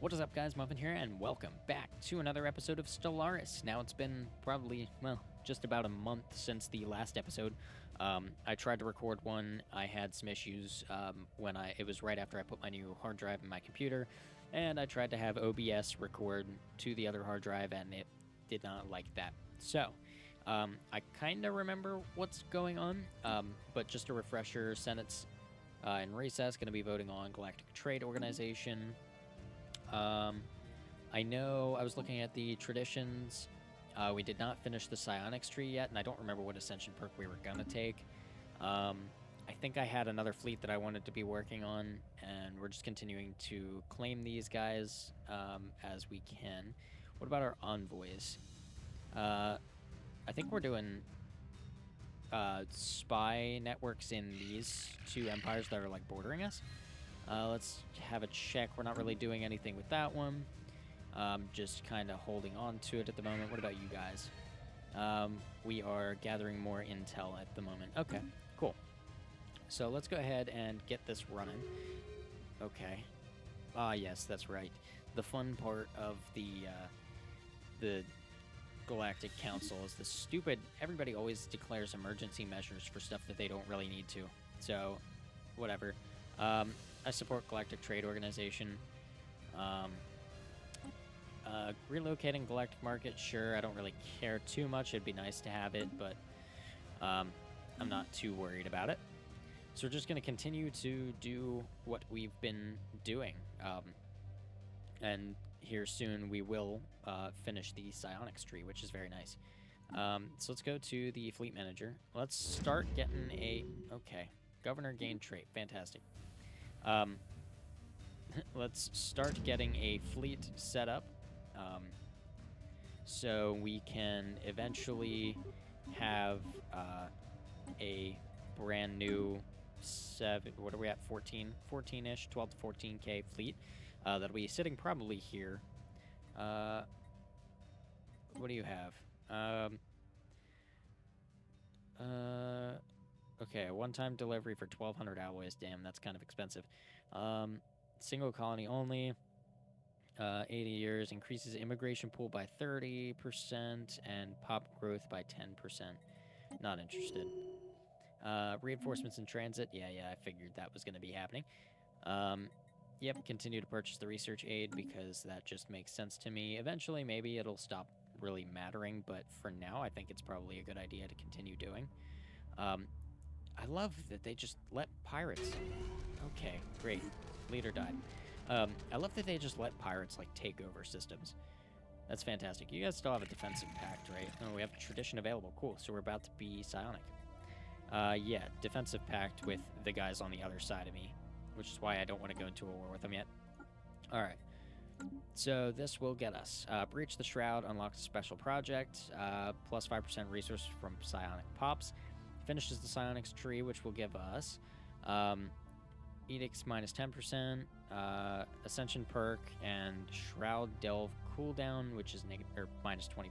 What is up, guys? Muffin here, and welcome back to another episode of Stellaris. Now, it's been probably, well, just about a month since the last episode. I tried to record one. I had some issues it was right after I put my new hard drive in my computer, and I tried to have OBS record to the other hard drive, and it did not like that. So, I kind of remember what's going on, but just a refresher, Senate's in recess, going to be voting on Galactic Trade Organization. I know I was looking at the traditions. We did not finish the psionics tree yet, and I don't remember what ascension perk we were gonna take. I think I had another fleet that I wanted to be working on, and we're just continuing to claim these guys as we can. What about our envoys? I think we're doing spy networks in these two empires that are like bordering us. Let's have a check. We're not really doing anything with that one. Just kind of holding on to it at the moment. What about you guys? We are gathering more intel at the moment. Okay, cool. So let's go ahead and get this running. Okay. Ah, yes, that's right. The fun part of the Galactic Council is the stupid... Everybody always declares emergency measures for stuff that they don't really need to. So, whatever. I support Galactic Trade Organization. Relocating Galactic Market, sure, I don't really care too much. It'd be nice to have it, but I'm not too worried about it. So we're just going to continue to do what we've been doing. And here soon we will finish the psionics tree, which is very nice. So let's go to the fleet manager. Let's start getting a... Okay. Governor gain trait. Fantastic. Let's start getting a fleet set up, so we can eventually have a brand new what are we at, 14-ish, 12 to 14k fleet that'll be sitting probably here. What do you have? Okay, a one-time delivery for 1,200 alloys. Damn, that's kind of expensive. Single colony only. 80 years. Increases immigration pool by 30% and pop growth by 10%. Not interested. Reinforcements in transit. Yeah, I figured that was going to be happening. Yep, continue to purchase the research aid because that just makes sense to me. Eventually, maybe it'll stop really mattering, but for now, I think it's probably a good idea to continue doing. I love that they just let pirates... Okay, great. Leader died. I love that they just let pirates, like, take over systems. That's fantastic. You guys still have a defensive pact, right? Oh, we have a tradition available. Cool, so we're about to be psionic. Yeah, defensive pact with the guys on the other side of me, which is why I don't want to go into a war with them yet. Alright. So this will get us. Breach the Shroud unlocks a special project. Plus 5% resource from psionic pops. Finishes the psionics tree, which will give us edicts minus 10%, ascension perk, and shroud delve cooldown, which is minus 20%.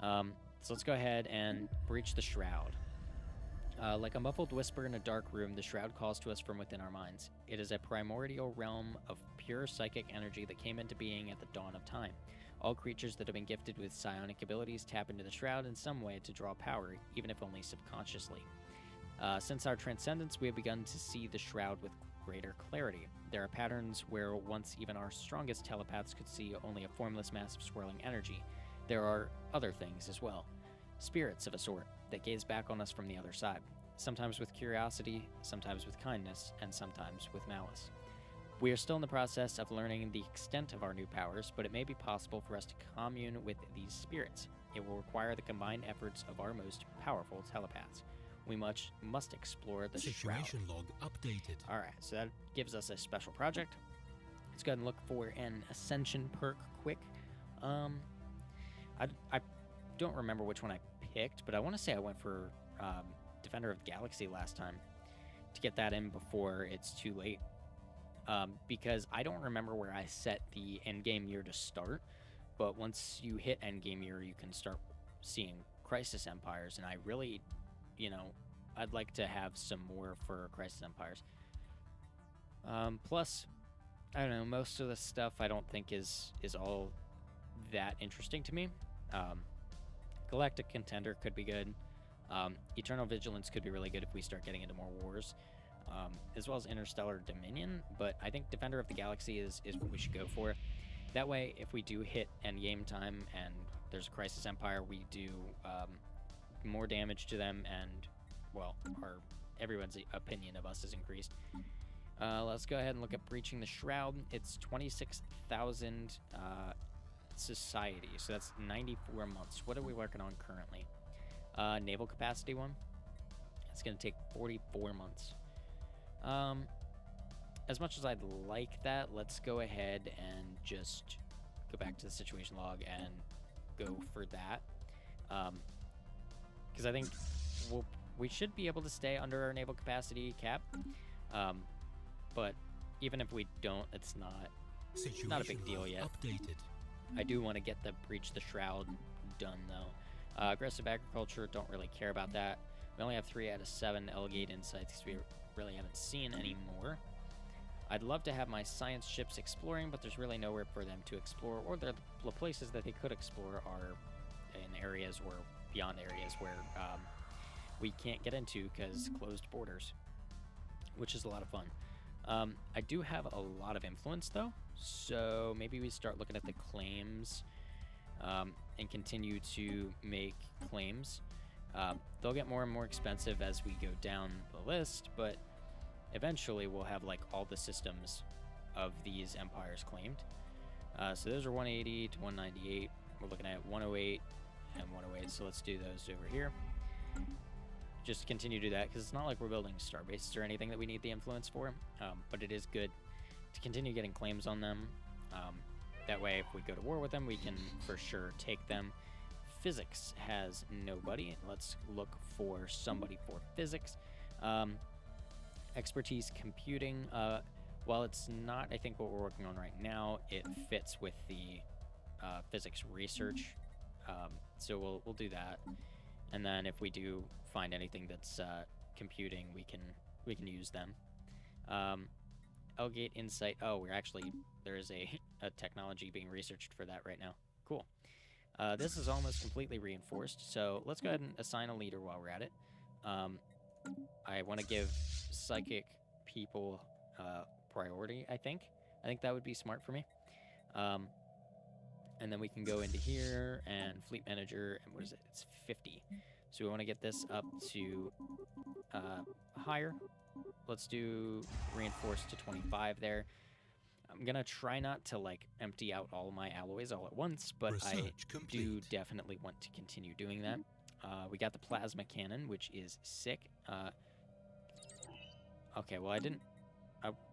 So let's go ahead and breach the shroud. Like a muffled whisper in a dark room, the shroud calls to us from within our minds. It is a primordial realm of pure psychic energy that came into being at the dawn of time. All creatures that have been gifted with psionic abilities tap into the shroud in some way to draw power, even if only subconsciously. Since our transcendence, we have begun to see the shroud with greater clarity. There are patterns where once even our strongest telepaths could see only a formless mass of swirling energy. There are other things as well. Spirits of a sort that gaze back on us from the other side, sometimes with curiosity, sometimes with kindness, and sometimes with malice. We are still in the process of learning the extent of our new powers, but it may be possible for us to commune with these spirits. It will require the combined efforts of our most powerful telepaths. We must explore the Situation shroud. log updated. Alright, so that gives us a special project. Let's go ahead and look for an ascension perk quick. I don't remember which one I picked, but I want to say I went for Defender of the Galaxy last time to get that in before it's too late. Because I don't remember where I set the endgame year to start, but once you hit endgame year, you can start seeing Crisis Empires, and I really, I'd like to have some more for Crisis Empires. Plus, I don't know. Most of the stuff I don't think is all that interesting to me. Um, Galactic Contender could be good. Eternal Vigilance could be really good if we start getting into more wars, as well as Interstellar Dominion. But I think Defender of the Galaxy is what we should go for. That way, if we do hit endgame time and there's a Crisis Empire, we do more damage to them, and well, everyone's opinion of us is increased. Let's go ahead and look at Breaching the Shroud. It's 26,000 society, so that's 94 months. What are we working on currently? Naval capacity one. It's going to take 44 months. As much as I'd like that, let's go ahead and just go back to the situation log and go for that. Because I think we should be able to stay under our naval capacity cap. But even if we don't, it's not a big deal yet. Updated. I do want to get the Breach the Shroud done, though. Aggressive Agriculture, don't really care about that. We only have 3 out of 7 Elgate Insights because we really haven't seen any more. I'd love to have my science ships exploring, but there's really nowhere for them to explore, or the places that they could explore are in areas or beyond areas where we can't get into because closed borders, which is a lot of fun. I do have a lot of influence, though, so maybe we start looking at the claims and continue to make claims. They'll get more and more expensive as we go down the list, but eventually we'll have like all the systems of these empires claimed. So those are 180 to 198. We're looking at 108 and 108, so let's do those over here. Just continue to do that, because it's not like we're building star bases or anything that we need the influence for, but it is good to continue getting claims on them. That way, if we go to war with them, we can for sure take them. Physics has nobody. Let's look for somebody for physics. Expertise computing. While it's not, I think, what we're working on right now, it fits with the physics research. So we'll do that. And then if we do find anything that's computing, we can use them. Elgate Insight. Oh, there is a technology being researched for that right now. Cool. This is almost completely reinforced, so let's go ahead and assign a leader while we're at it. I want to give psychic people priority, I think. I think that would be smart for me. And then we can go into here and fleet manager, and what is it? It's 50. So we want to get this up to higher. Let's do reinforced to 25 there. I'm going to try not to like empty out all my alloys all at once, but I do definitely want to continue doing that. We got the plasma cannon, which is sick. Okay, well I didn't...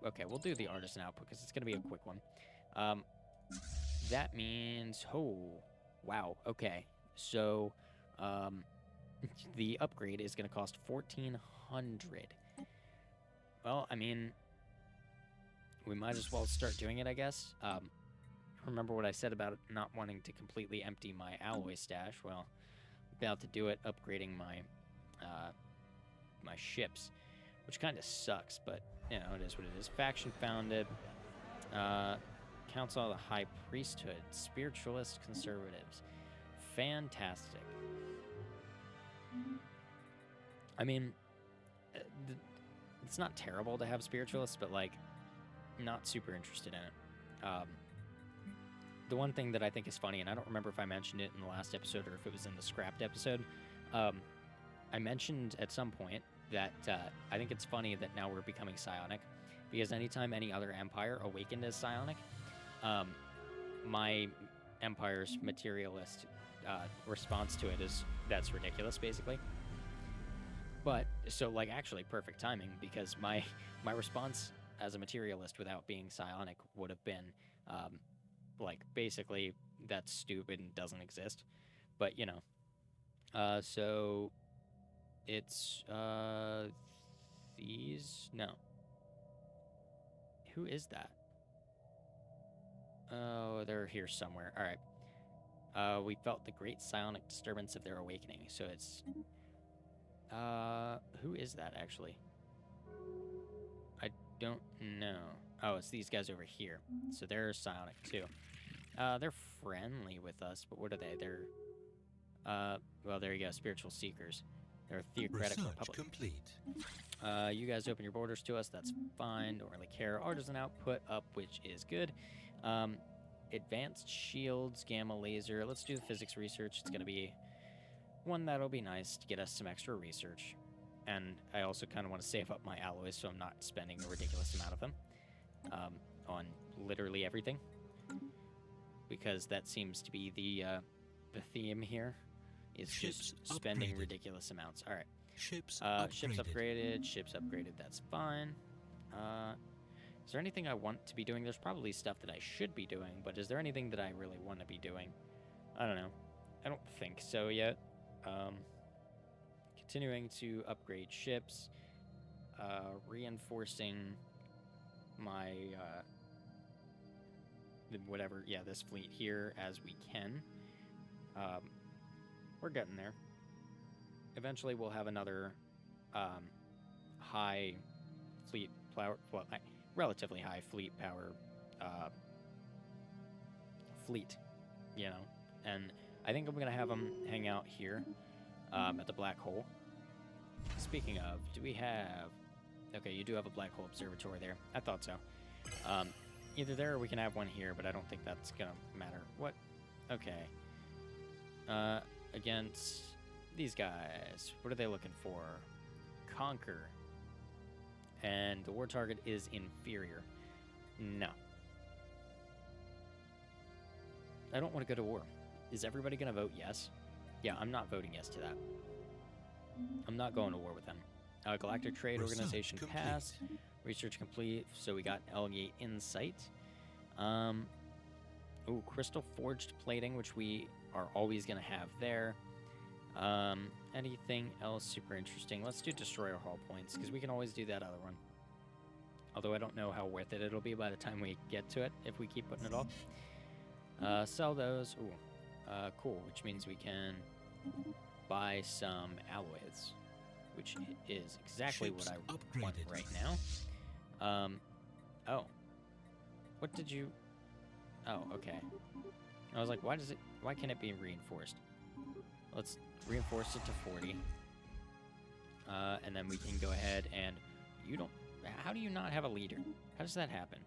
okay, we'll do the artisan output because it's going to be a quick one. That means... Oh, wow, okay. So, the upgrade is going to cost 1,400. Well, I mean, we might as well start doing it, I guess. Remember what I said about not wanting to completely empty my alloy stash? Well, I'm about to do it, upgrading my my ships, which kind of sucks, but, you know, it is what it is. Faction founded. Council of the High Priesthood. Spiritualist Conservatives. Fantastic. I mean, it's not terrible to have spiritualists, but, like, not super interested in it. The one thing that I think is funny, and I don't remember if I mentioned it in the last episode or if it was in the scrapped episode, I mentioned at some point that I think it's funny that now we're becoming psionic, because anytime any other empire awakened as psionic, my empire's materialist response to it is, that's ridiculous, basically. But, so, like, actually perfect timing, because my response as a materialist without being psionic would have been, like, basically, that's stupid and doesn't exist. But, you know. So, it's, these? No. Who is that? Oh, they're here somewhere. Alright. We felt the great psionic disturbance of their awakening. So it's... who is that, actually? I don't know. Oh, it's these guys over here. So they're psionic too. They're friendly with us, but what are they? They're, well, there you go, spiritual seekers. They're a theocratic Research republic. complete. You guys open your borders to us, that's fine, don't really care. Artisan output up, which is good. Advanced shields, gamma laser. Let's do the physics research. It's going to be one that'll be nice to get us some extra research. And I also kind of want to save up my alloys so I'm not spending a ridiculous amount of them on literally everything. Because that seems to be the theme here, is Ships just spending upgraded. ridiculous amounts. All right. Ships Ships upgraded, ships upgraded, that's fine. Is there anything I want to be doing? There's probably stuff that I should be doing, but is there anything that I really want to be doing? I don't know. I don't think so yet. Continuing to upgrade ships, reinforcing my, whatever, yeah, this fleet here as we can. We're getting there. Eventually we'll have another high fleet power, well, relatively high fleet power fleet, you know. And I think I'm going to have them hang out here at the black hole. Speaking of, do we have... Okay, you do have a black hole observatory there. I thought so. Either there or we can have one here, but I don't think that's going to matter. What? Okay. Against these guys. What are they looking for? Conquer. And the war target is inferior. No. I don't want to go to war. Is everybody going to vote yes? Yeah, I'm not voting yes to that. I'm not going to war with them. Galactic Trade Research Organization complete. passed. Research complete. So we got Elgate Insight. Ooh, crystal forged plating, which we are always going to have there. Anything else super interesting? Let's do Destroyer Hull points, because we can always do that other one. Although I don't know how worth it it'll be by the time we get to it, if we keep putting it off. Sell those. Ooh, cool, which means we can buy some alloys, which is exactly Ships what I want upgraded. right now. Oh. What did you... Oh, okay. I was like, why can't it be reinforced? Let's reinforce it to 40. And then we can go ahead and... How do you not have a leader? How does that happen?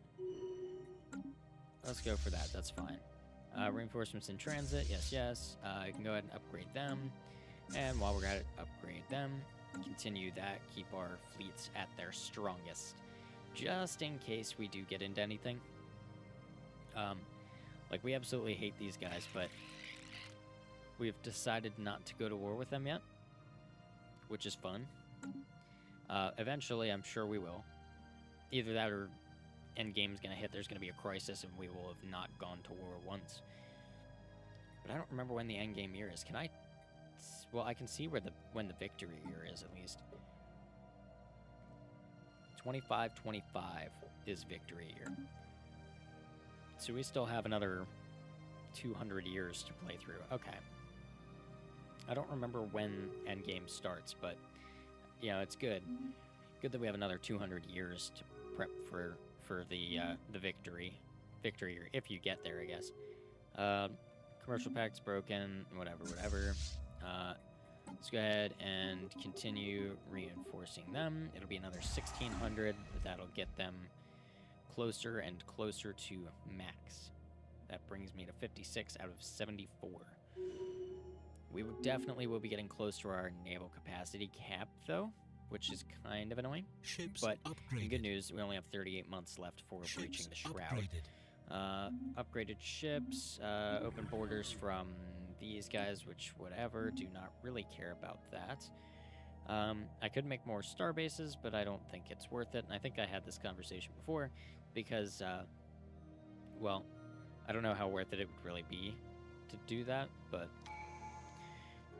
Let's go for that. That's fine. Reinforcements in transit. Yes, yes. You can go ahead and upgrade them. And while we're at it, upgrade them. Continue that. Keep our fleets at their strongest. Just in case we do get into anything. Like, we absolutely hate these guys, but we've decided not to go to war with them yet, which is fun. Eventually, I'm sure we will. Either that or endgame's gonna hit, there's gonna be a crisis, and we will have not gone to war once. But I don't remember when the endgame year is. Can I... Well, I can see when the victory year is, at least. 25-25 is victory year. So we still have another 200 years to play through. Okay. I don't remember when endgame starts, but, you know, it's good. Good that we have another 200 years to prep for the victory year, if you get there, I guess. Commercial pack's broken, whatever. Let's go ahead and continue reinforcing them. It'll be another 1,600, but that'll get them closer and closer to max. That brings me to 56 out of 74. We definitely will be getting close to our naval capacity cap, though, which is kind of annoying. Ships But upgraded. in good news, we only have 38 months left before Ships breaching the Shroud. upgraded. Upgraded ships, open borders from these guys, which whatever, do not really care about that. I could make more star bases, but I don't think it's worth it. And I think I had this conversation before because, well, I don't know how worth it would really be to do that, but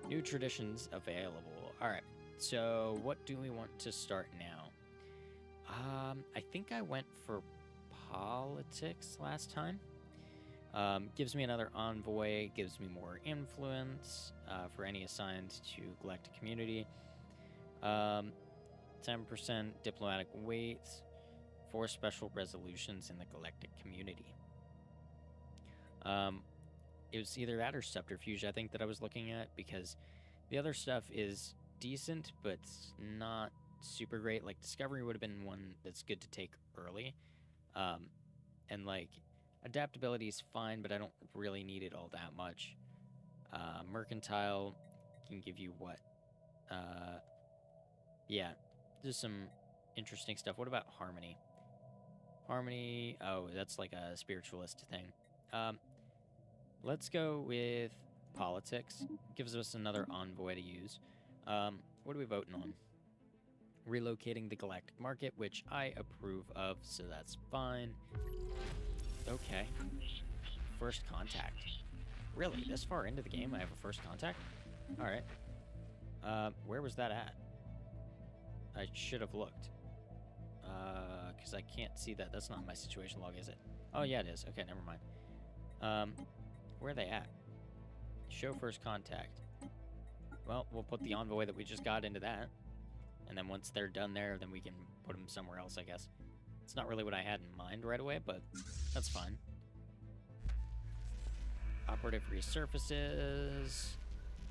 new traditions available. All right, so what do we want to start now? I think I went for politics last time. Gives me another envoy, gives me more influence for any assigned to galactic community. 10% diplomatic weight, 4 special resolutions in the galactic community. It was either that or subterfuge, I think, that I was looking at, because the other stuff is decent, but not super great. Like, Discovery would have been one that's good to take early. And, like, adaptability is fine, but I don't really need it all that much. Mercantile can give you what? Yeah, there's some interesting stuff. What about Harmony? Harmony, oh, that's like a spiritualist thing. Let's go with politics. Gives us another envoy to use. What are we voting on? Relocating the galactic market, which I approve of, so that's fine. Okay. First contact. Really? This far into the game I have a first contact? Alright. Where was that at? I should have looked. Because I can't see that. That's not my situation log, is it? Oh, yeah, it is. Okay, never mind. Where are they at? Show first contact. Well, we'll put the envoy that we just got into that. And then once they're done there, then we can put them somewhere else, I guess. It's not really what I had in mind right away, but that's fine. Operative resurfaces.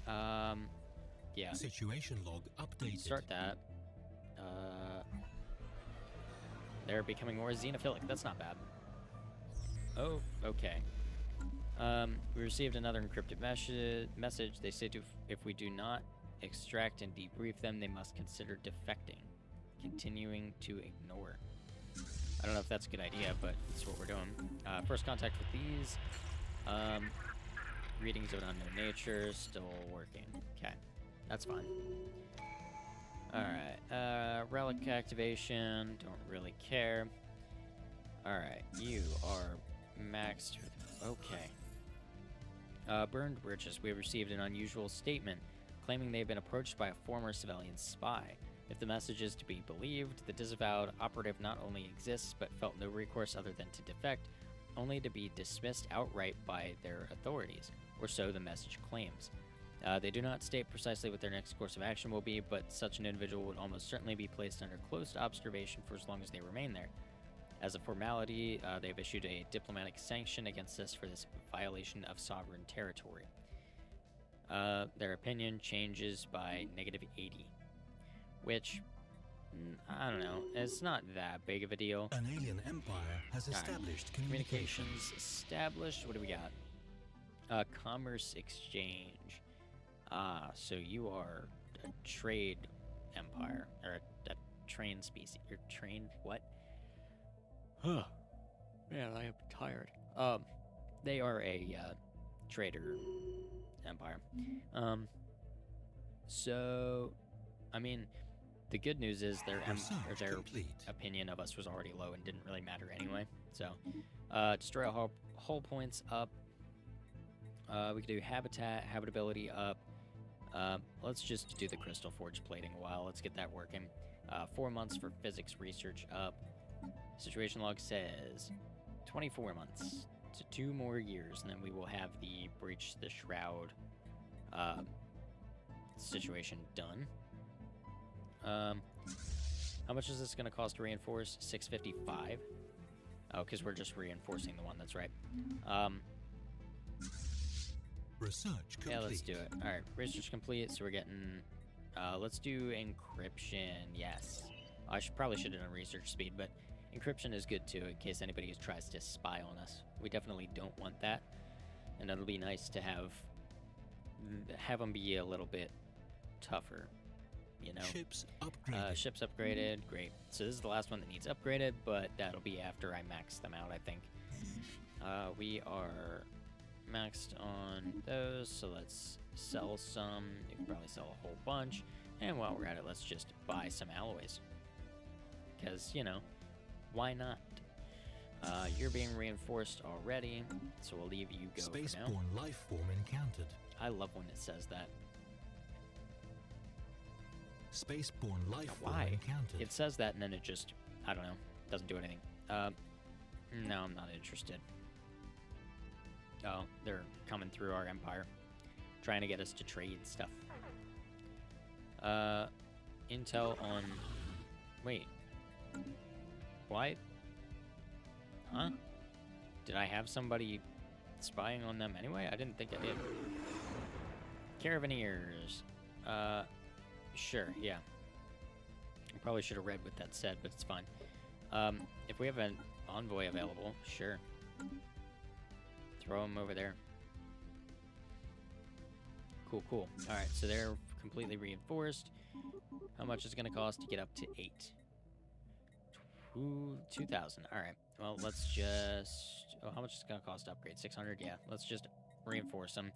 Yeah. Situation log updated. Start that. They're becoming more xenophilic. That's not bad. Oh, okay. We received another encrypted message. They say if we do not extract and debrief them, they must consider defecting. Continuing to ignore. I don't know if that's a good idea, but that's what we're doing. First contact with these. Readings of an unknown nature. Still working. Okay. That's fine. Alright. Relic activation. Don't really care. Alright. You are maxed. Okay. Burned bridges. We have received an unusual statement claiming they've been approached by a former civilian spy. If the message is to be believed, the disavowed operative not only exists but felt no recourse other than to defect, only to be dismissed outright by their authorities, or so the message claims. They do not state precisely what their next course of action will be, but such an individual would almost certainly be placed under close observation for as long as they remain there. As a formality, they've issued a diplomatic sanction against us for this violation of sovereign territory. Their opinion changes by -80, which, I don't know, it's not that big of a deal. An alien empire has established Communications established. What do we got? Commerce exchange. So you are a trade empire, or a train species. You're trained what? Huh. Man, I am tired. They are a trader empire. So, I mean, the good news is their opinion of us was already low and didn't really matter anyway. So, destroy all hull points up. We could do habitability up. Let's just do the crystal forge plating a while. Let's get that working. 4 months for physics research up. Situation log says 24 months to 2 more years, and then we will have the breach the Shroud situation done. How much is this going to cost to reinforce? 655. Oh, because we're just reinforcing the one. That's right. Research complete. Yeah, let's do it. All right, research complete. So we're getting. Let's do encryption. Yes. I probably should have done research speed, but encryption is good too, in case anybody tries to spy on us. We definitely don't want that, and it'll be nice to have them be a little bit tougher, you know. Ships upgraded. Ships upgraded. Great. So this is the last one that needs upgraded, but that'll be after I max them out, I think. We are maxed on those, so let's sell some. You can probably sell a whole bunch, and while we're at it, let's just buy some alloys, because, you know, why not? You're being reinforced already, so we'll leave you go for now. Spaceborne life form encountered. I love when it says that. Spaceborne life form Why? encountered. It says that and then it just, I don't know, doesn't do anything. No, I'm not interested. Oh, they're coming through our empire, trying to get us to trade stuff. Intel on... Wait. Why Huh? Did I have somebody spying on them anyway? I didn't think I did. Caravaneers. Sure, yeah. I probably should have read what that said, but it's fine. If we have an envoy available, sure. Throw him over there. Cool, cool. Alright, so they're completely reinforced. How much is it going to cost to get up to 8? 2,000. Alright, well, let's just... Oh, how much is it going to cost to upgrade? 600? Yeah, let's just reinforce them.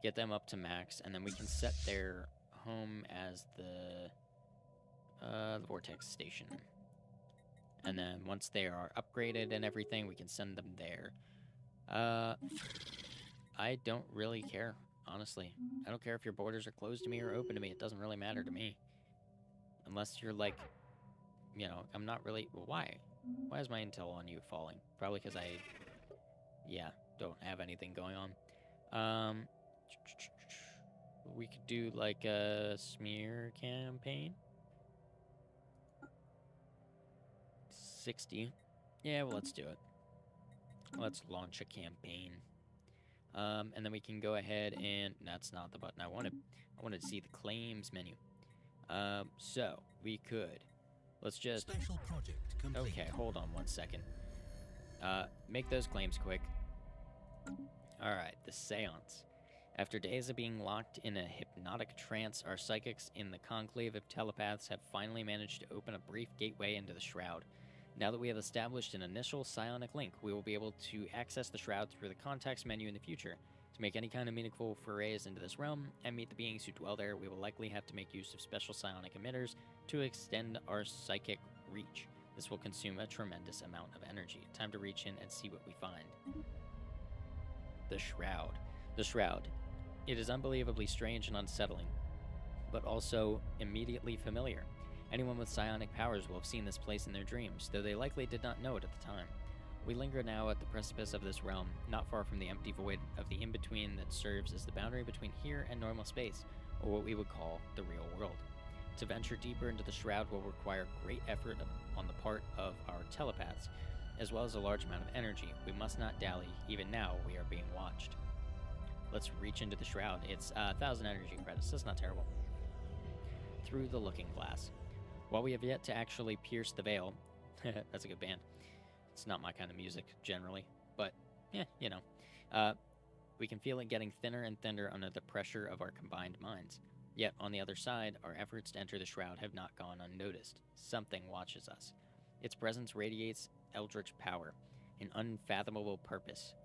Get them up to max, and then we can set their home as the Vortex Station. And then once they are upgraded and everything, we can send them there. I don't really care, honestly. I don't care if your borders are closed to me or open to me. It doesn't really matter to me. Unless you're like, you know, I'm not really... Well, why? Why is my intel on you falling? Probably because I, yeah, don't have anything going on. We could do like a smear campaign. 60. Yeah, well, let's do it. Let's launch a campaign. And then we can go ahead and... That's not the button I wanted. I wanted to see the claims menu. So, we could... Let's just... Special project complete. Okay, hold on 1 second. Make those claims quick. Alright, the Seance. After days of being locked in a hypnotic trance, our psychics in the conclave of telepaths have finally managed to open a brief gateway into the Shroud. Now that we have established an initial psionic link, we will be able to access the Shroud through the contacts menu in the future. To make any kind of meaningful forays into this realm and meet the beings who dwell there, we will likely have to make use of special psionic emitters to extend our psychic reach. This will consume a tremendous amount of energy. Time to reach in and see what we find. The Shroud. The Shroud. It is unbelievably strange and unsettling, but also immediately familiar. Anyone with psionic powers will have seen this place in their dreams, though they likely did not know it at the time. We linger now at the precipice of this realm, not far from the empty void of the in-between that serves as the boundary between here and normal space, or what we would call the real world. To venture deeper into the Shroud will require great effort on the part of our telepaths, as well as a large amount of energy. We must not dally. Even now, we are being watched. Let's reach into the Shroud. It's 1,000 energy credits. That's not terrible. Through the Looking Glass. While we have yet to actually pierce the veil... That's a good band. It's not my kind of music, generally. But, yeah, you know. We can feel it getting thinner and thinner under the pressure of our combined minds. Yet, on the other side, our efforts to enter the Shroud have not gone unnoticed. Something watches us. Its presence radiates eldritch power, an unfathomable purpose.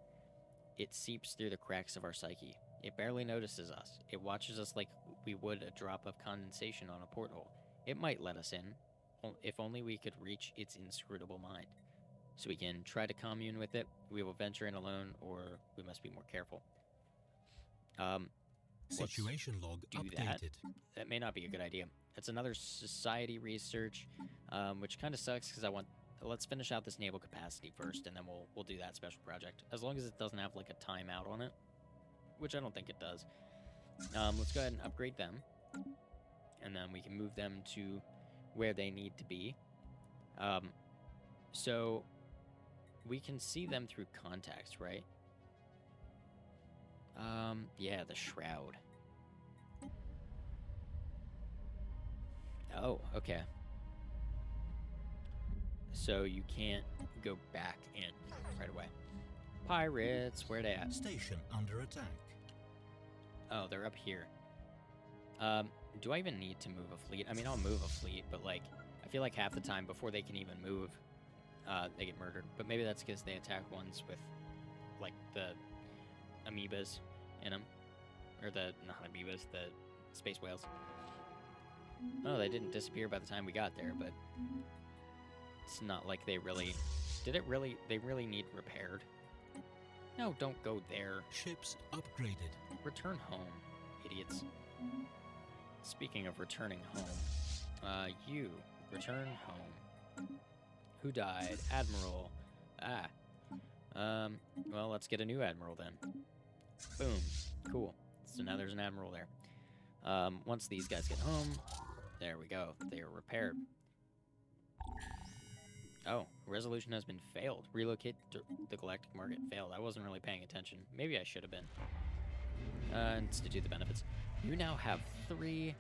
It seeps through the cracks of our psyche. It barely notices us. It watches us like we would a drop of condensation on a porthole. It might let us in, if only we could reach its inscrutable mind. So we can try to commune with it. We will venture in alone, or we must be more careful. Situation log do updated. That may not be a good idea. It's another society research, which kind of sucks because I want... Let's finish out this naval capacity first, and then we'll do that special project. As long as it doesn't have, like, a timeout on it, which I don't think it does. Let's go ahead and upgrade them, and then we can move them to where they need to be. So we can see them through contacts, right? Yeah, the Shroud. Oh, okay. So you can't go back in right away. Pirates, where they at? Station under attack. Oh, they're up here. Do I even need to move a fleet? I mean, I'll move a fleet, but, like, I feel like half the time before they can even move, they get murdered. But maybe that's because they attack ones with, like, the amoebas in them. Or the, not amoebas, the space whales. Oh, they didn't disappear by the time we got there, but it's not like they really... they really need repaired? No, don't go there. Ships upgraded. Return home, idiots. Speaking of returning home, you return home. Who died? Admiral. Well, let's get a new admiral then. Boom. Cool. So now there's an admiral there. Once these guys get home, there we go. They are repaired. Oh, resolution has been failed. Relocate to the galactic market failed. I wasn't really paying attention. Maybe I should have been. Institute the benefits. You now have 3...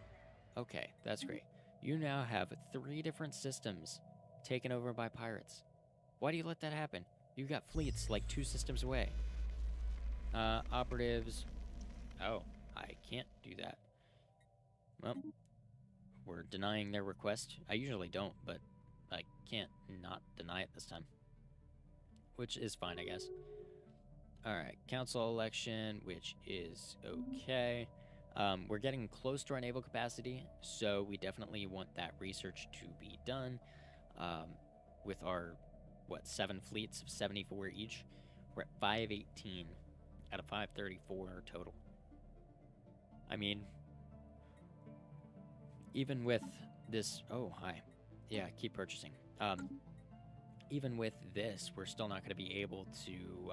Okay, that's great. You now have 3 different systems taken over by pirates. Why do you let that happen? You got fleets like 2 systems away. Operatives... Oh, I can't do that. Well, we're denying their request. I usually don't, but I can't not deny it this time. Which is fine, I guess. Alright, council election, which is okay. We're getting close to our naval capacity, so we definitely want that research to be done. With our, 7 fleets of 74 each, we're at 518 out of 534 total. I mean, even with this... Oh, hi. Yeah, keep purchasing. Even with this, we're still not going to be able to...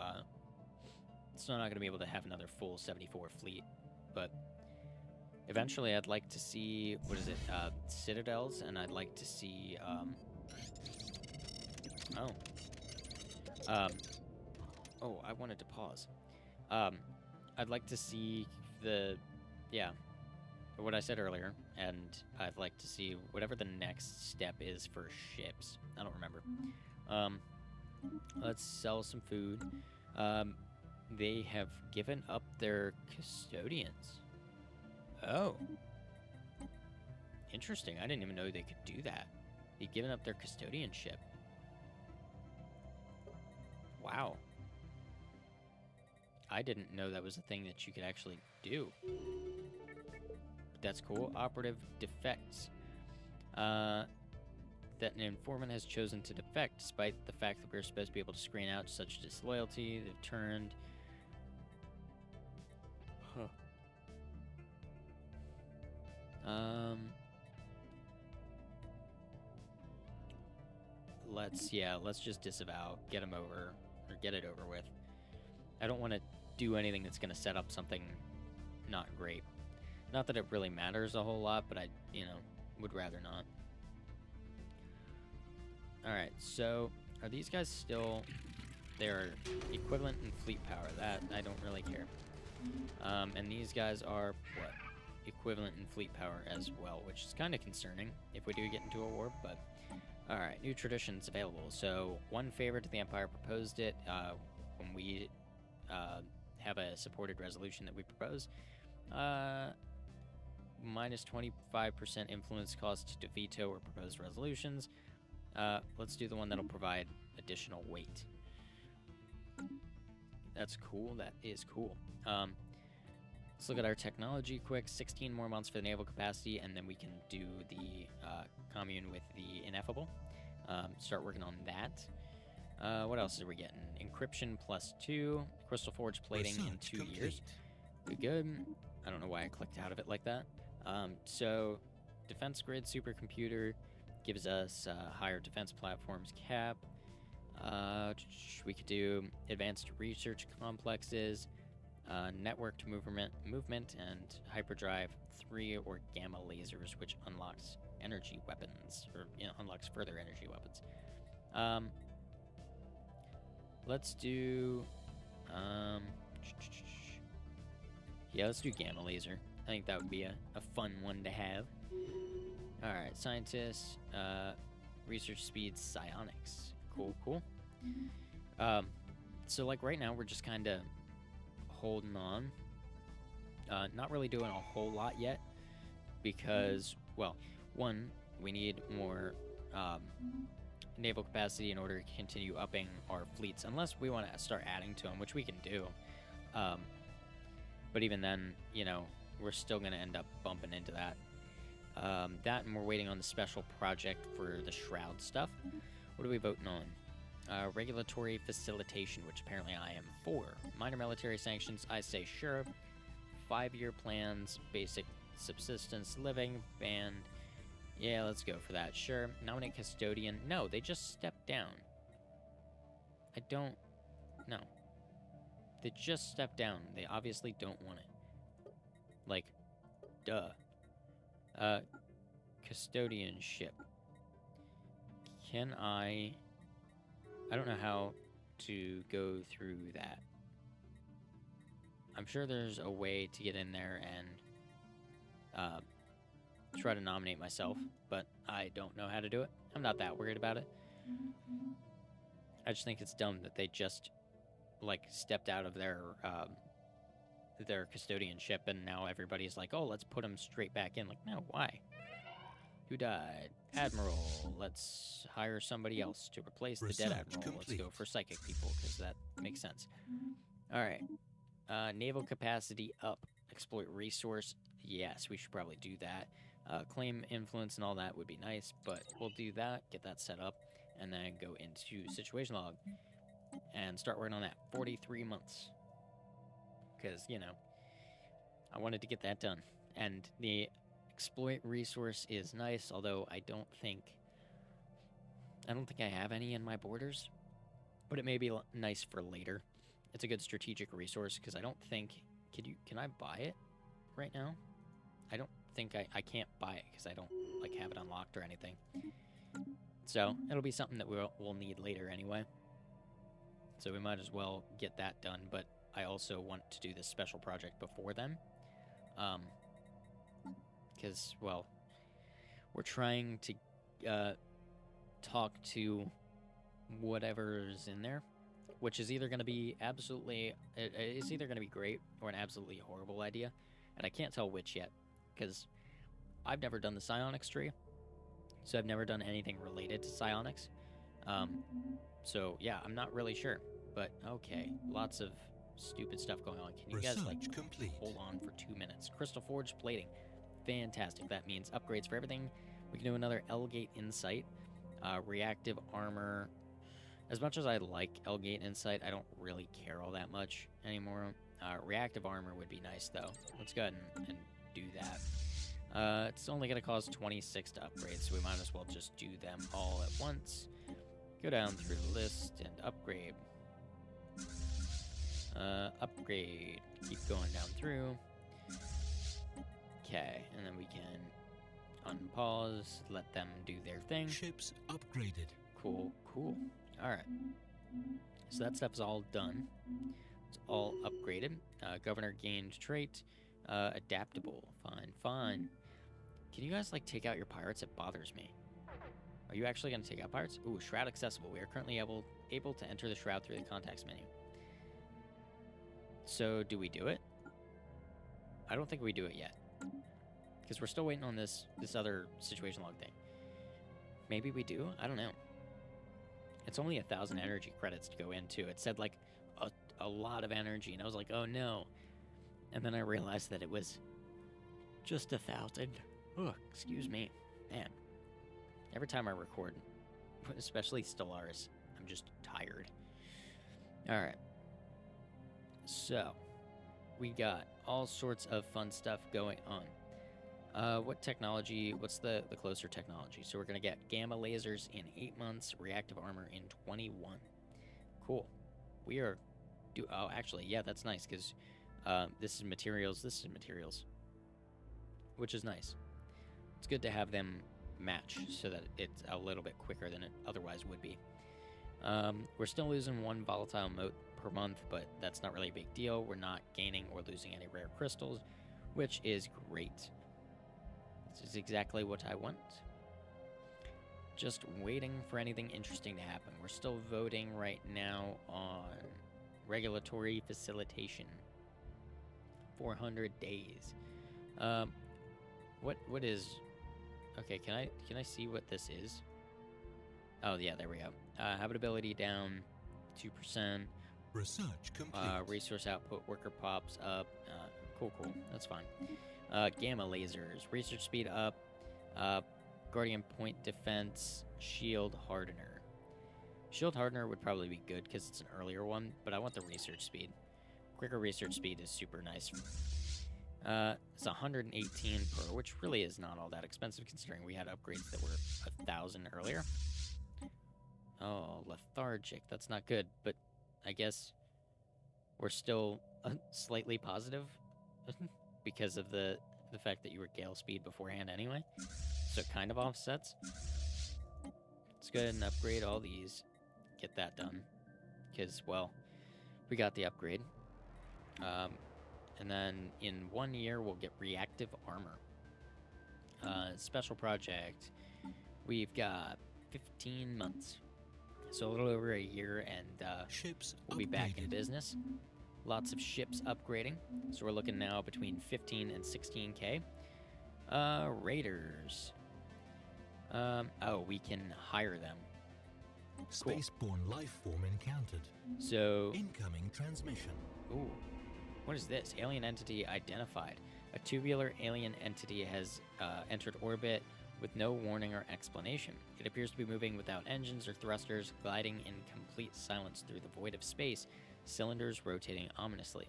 still not going to be able to have another full 74 fleet. But eventually I'd like to see... What is it? Citadels, and I'd like to see... Oh, I wanted to pause. I'd like to see the... Yeah, what I said earlier, and I'd like to see whatever the next step is for ships. I don't remember. Let's sell some food. They have given up their custodians. Oh. Interesting. I didn't even know they could do that. They've given up their custodianship. Wow. I didn't know that was a thing that you could actually do. But that's cool. Operative defects. That an informant has chosen to defect, despite the fact that we're supposed to be able to screen out such disloyalty. They've turned... Huh. Let's just disavow. Get him over. Or get it over with. I don't want to do anything that's going to set up something not great. Not that it really matters a whole lot, but I, would rather not. Alright, so are these guys still... They're equivalent in fleet power. That, I don't really care. And these guys are, what? Equivalent in fleet power as well, which is kind of concerning if we do get into a war, but... Alright, new traditions available. So, one favor to the Empire proposed it when we have a supported resolution that we propose. Minus 25% influence cost to veto or proposed resolutions. Let's do the one that'll provide additional weight. That's cool. That is cool. Let's look at our technology quick. 16 more months for the naval capacity, and then we can do the commune with the ineffable. Start working on that. What else are we getting? Encryption +2. Crystal Forge plating in 2 years. Good. I don't know why I clicked out of it like that. So, defense grid supercomputer gives us higher defense platforms cap. We could do advanced research complexes, networked movement, and hyperdrive 3 or gamma lasers, which unlocks energy weapons, or unlocks further energy weapons. Let's do yeah, let's do gamma laser. I think that would be a fun one to have. Alright, scientists, research speed, psionics. Cool. So like right now we're just kind of holding on. Not really doing a whole lot yet because, well, one, we need more naval capacity in order to continue upping our fleets, unless we want to start adding to them, which we can do. But even then, we're still going to end up bumping into that. That, and we're waiting on the special project for the Shroud stuff. What are we voting on? Regulatory facilitation, which apparently I am for. Minor military sanctions, I say sure. 5-year plans, basic subsistence living, banned. Yeah, let's go for that, sure. Nominate custodian. No, they just stepped down. I don't... No. They just stepped down. They obviously don't want it. Like, duh. Custodianship. Can I I don't know how to go through that. I'm sure there's a way to get in there and try to nominate myself, but I don't know how to do it. I'm not that worried about it. I just think it's dumb that they just like stepped out of their custodianship and now everybody's like, oh, let's put them straight back in. Like, no, why? Who died? Admiral. Let's hire somebody else to replace the dead Research admiral. complete. Let's go for psychic people because that makes sense. All right. Naval capacity up. Exploit resource. Yes, we should probably do that. Claim influence and all that would be nice, but we'll do that, get that set up, and then go into situation log and start working on that. 43 months. Because, you know, I wanted to get that done. And the exploit resource is nice, although I don't think I have any in my borders, but it may be nice for later. It's a good strategic resource because I don't think can I buy it right now? I don't think I can't buy it because I don't like have it unlocked or anything. So it'll be something that we'll need later anyway. So we might as well get that done, but I also want to do this special project before then. Because, well, we're trying to talk to whatever's in there, which is either going to be it's either going to be great or an absolutely horrible idea, and I can't tell which yet, because I've never done the psionics tree, so I've never done anything related to psionics. So yeah, I'm not really sure, but okay, lots of stupid stuff going on. Can you guys like complete. hold on for 2 minutes? Crystal Forge plating, fantastic. That means upgrades for everything. We can do another L-Gate Insight, reactive armor. As much as I like L-Gate Insight, I don't really care all that much anymore. Reactive armor would be nice though. Let's go ahead and do that. It's only going to cost 26 to upgrade, so we might as well just do them all at once. Go down through the list and upgrade. Upgrade. Keep going down through. Okay, and then we can unpause, let them do their thing. Ships upgraded. Cool, cool. Alright. So that stuff's all done. It's all upgraded. Governor gained trait. Adaptable. Fine, fine. Can you guys, like, take out your pirates? It bothers me. Are you actually going to take out pirates? Ooh, Shroud accessible. We are currently able to enter the Shroud through the contacts menu. So, do we do it? I don't think we do it yet. Because we're still waiting on this other situation log thing. Maybe we do? I don't know. It's only 1,000 energy credits to go into. It said, like, a lot of energy, and I was like, oh, no. And then I realized that it was just 1,000. Ugh, excuse me. Man. Every time I record, especially Stellaris, I'm just tired. Alright. So, we got all sorts of fun stuff going on. What technology, what's the closer technology? So we're going to get gamma lasers in 8 months, reactive armor in 21. Cool. We are, oh, actually, yeah, that's nice, because this is materials, which is nice. It's good to have them match so that it's a little bit quicker than it otherwise would be. We're still losing 1 volatile mote per month, but that's not really a big deal. We're not gaining or losing any rare crystals, which is great. This is exactly what I want. Just waiting for anything interesting to happen. We're still voting right now on regulatory facilitation. 400 days. What is? Okay, can I see what this is? Oh yeah, there we go. Habitability down 2%. Research complete. Resource output worker pops up. Cool. That's fine. Gamma lasers. Research speed up. Guardian point defense. Shield hardener. Shield hardener would probably be good because it's an earlier one, but I want the research speed. Quicker research speed is super nice. It's 118 per, which really is not all that expensive considering we had upgrades that were 1,000 earlier. Oh, lethargic. That's not good, but I guess we're still slightly positive because of the fact that you were gale speed beforehand anyway. So it kind of offsets. Let's go ahead and upgrade all these. get that done. Because, well, we got the upgrade. And then in 1 year, we'll get reactive armor. Special project. We've got 15 months. So a little over a year, and Ships we'll be back in upgraded. business. Lots of ships upgrading. So we're looking now between 15 and 16k. Raiders. Oh, we can hire them. Cool. Spaceborne life form encountered. So, Incoming transmission. ooh, what is this? Alien entity identified. A tubular alien entity has entered orbit with no warning or explanation. It appears to be moving without engines or thrusters, gliding in complete silence through the void of space, cylinders rotating ominously.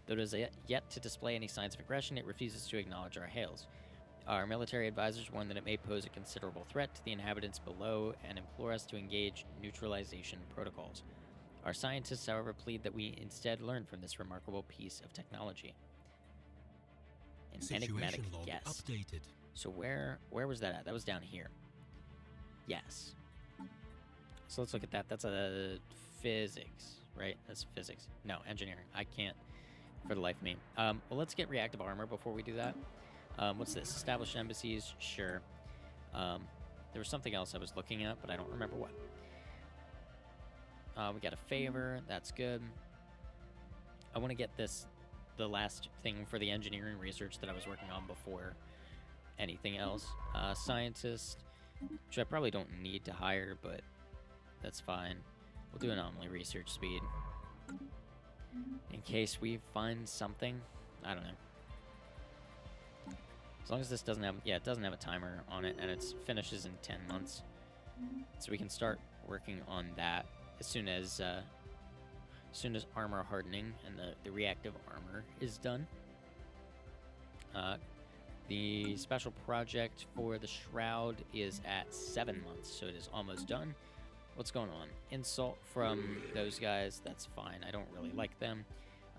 Though it is yet to display any signs of aggression, it refuses to acknowledge our hails. Our military advisors warn that it may pose a considerable threat to the inhabitants below and implore us to engage neutralization protocols. Our scientists, however, plead that we instead learn from this remarkable piece of technology. An enigmatic Situation log guess. updated. So where was that at? That was down here. Yes. So let's look at that. That's a physics, right? That's physics. No, engineering. I can't for the life of me. Well, let's get reactive armor before we do that. What's this? Establish embassies? Sure. There was something else I was looking at, but I don't remember what. We got a favor. That's good. I want to get the last thing for the engineering research that I was working on before anything else. Scientist, which I probably don't need to hire, but that's fine. We'll do anomaly research speed in case we find something. I don't know. As long as this doesn't have, yeah, it doesn't have a timer on it, and it finishes in 10 months. So we can start working on that as soon as armor hardening and the reactive armor is done. The special project for the Shroud is at 7 months, so it is almost done. What's going on? Insult from those guys, that's fine. I don't really like them.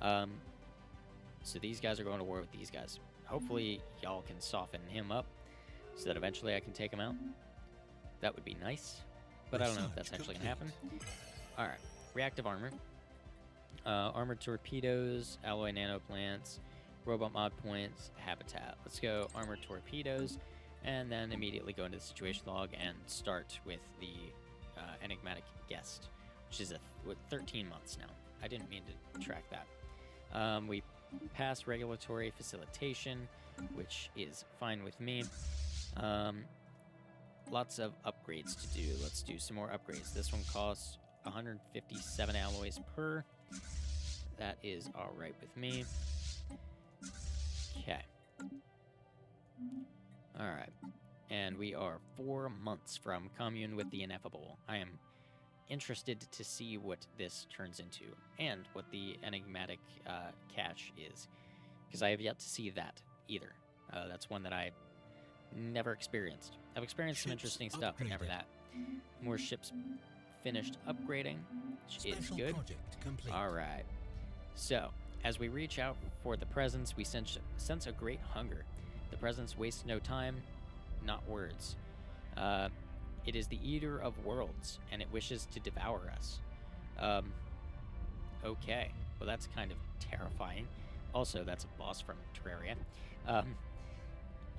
So these guys are going to war with these guys. Hopefully y'all can soften him up so that eventually I can take him out. That would be nice, but I don't know if that's actually going to happen. All right, reactive armor. Armored torpedoes, alloy nanoplants, robot mod points, habitat. Let's go armored torpedoes, and then immediately go into the situation log and start with the enigmatic guest, which is with 13 months now. I didn't mean to track that. We passed regulatory facilitation, which is fine with me. Lots of upgrades to do. Let's do some more upgrades. This one costs 157 alloys per. That is all right with me. Okay. All right. And we are 4 months from commune with the ineffable. I am interested to see what this turns into and what the enigmatic cache is, because I have yet to see that either. That's one that I never experienced. I've experienced some interesting stuff, but never that. More ships finished upgrading, which is Special good. project complete. All right. So, as we reach out for the presence, we sense a great hunger. The presence wastes no time, not words. It is the eater of worlds, and it wishes to devour us. Okay. Well, that's kind of terrifying. Also, that's a boss from Terraria.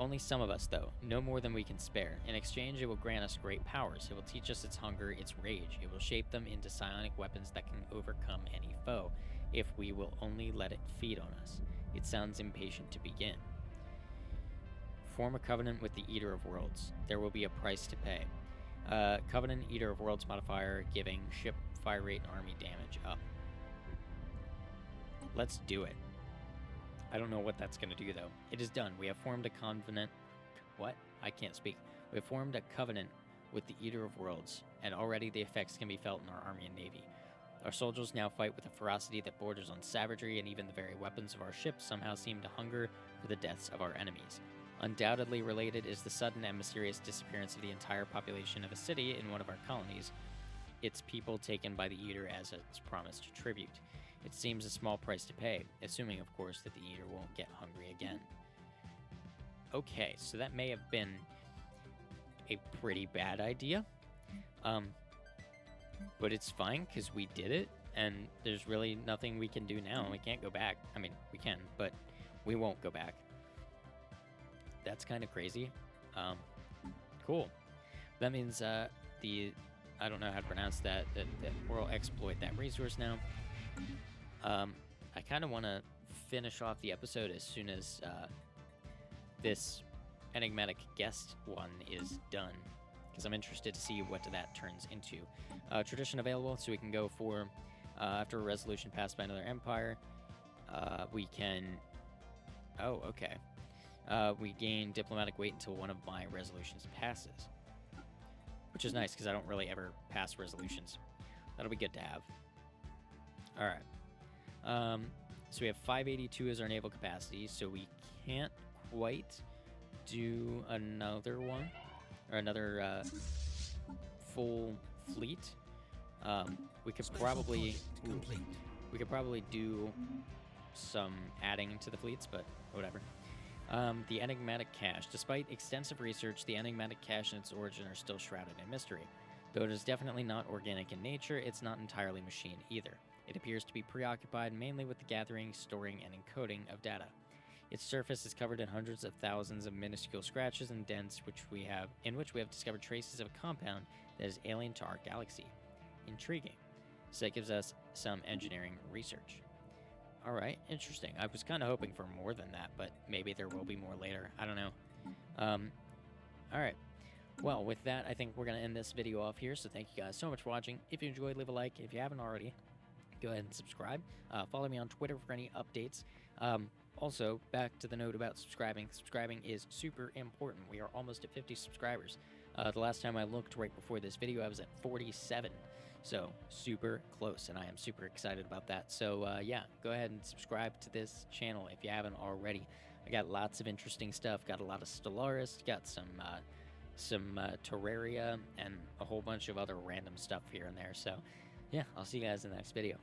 Only some of us, though, no more than we can spare. In exchange, it will grant us great powers. It will teach us its hunger, its rage. It will shape them into psionic weapons that can overcome any foe, if we will only let it feed on us. It sounds impatient to begin. Form a covenant with the Eater of Worlds. There will be a price to pay. Covenant Eater of Worlds modifier, giving ship fire rate and army damage up. Let's do it. I don't know what that's going to do, though. It is done. We have formed a covenant. What? I can't speak. We have formed a covenant with the Eater of Worlds, and already the effects can be felt in our army and navy. Our soldiers now fight with a ferocity that borders on savagery, and even the very weapons of our ships somehow seem to hunger for the deaths of our enemies. Undoubtedly related is the sudden and mysterious disappearance of the entire population of a city in one of our colonies, its people taken by the Eater as its promised tribute. It seems a small price to pay, assuming, of course, that the Eater won't get hungry again. Okay, so that may have been a pretty bad idea. but it's fine because we did it, and there's really nothing we can do now. We can't go back. I mean, we can, but we won't go back. That's kind of crazy. Cool. That means I don't know how to pronounce that we'll exploit that resource now. I kind of want to finish off the episode as soon as this enigmatic guest one is done, because I'm interested to see what that turns into. Tradition available, so we can go for after a resolution passed by another empire. We can. Oh, okay. We gain diplomatic weight until one of my resolutions passes, which is nice because I don't really ever pass resolutions. That'll be good to have. All right. So we have 582 as our naval capacity, so we can't quite do another one or another full fleet. We could probably do some adding to the fleets, but whatever. The enigmatic cache. Despite extensive research, the enigmatic cache and its origin are still shrouded in mystery. Though it is definitely not organic in nature, it's not entirely machine either. It appears to be preoccupied mainly with the gathering, storing, and encoding of data. Its surface is covered in hundreds of thousands of minuscule scratches and dents in which we have discovered traces of a compound that is alien to our galaxy. Intriguing. So that gives us some engineering research. All right, interesting. I was kind of hoping for more than that, but maybe there will be more later. I don't know. All right. Well, with that, I think we're going to end this video off here. So thank you guys so much for watching. If you enjoyed, leave a like. If you haven't already, go ahead and subscribe. Follow me on Twitter for any updates. Also, back to the note about subscribing. Subscribing is super important. We are almost at 50 subscribers. The last time I looked right before this video, I was at 47. So, super close, and I am super excited about that. So, yeah, go ahead and subscribe to this channel if you haven't already. I got lots of interesting stuff. Got a lot of Stellaris, got some Terraria, and a whole bunch of other random stuff here and there. So, yeah, I'll see you guys in the next video.